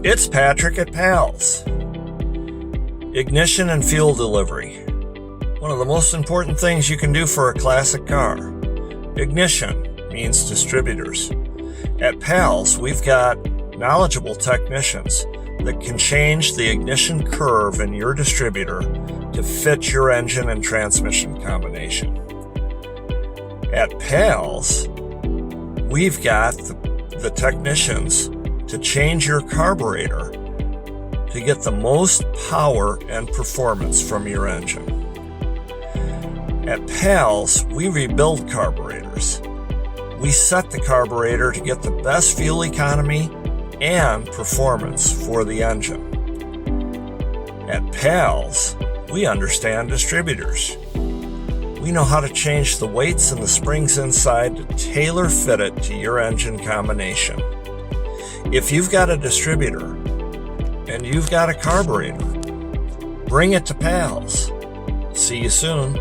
It's Patrick at PALS. Ignition and fuel delivery. One of the most important things you can do for a classic car. Ignition means distributors. At PALS, we've got knowledgeable technicians that can change the ignition curve in your distributor to fit your engine and transmission combination. At PALS, we've got the technicians to change your carburetor to get the most power and performance from your engine. At PALS, we rebuild carburetors. We set the carburetor to get the best fuel economy and performance for the engine. At PALS, we understand distributors. We know how to change the weights and the springs inside to tailor fit it to your engine combination. If you've got a distributor and you've got a carburetor, bring it to PALS. See you soon.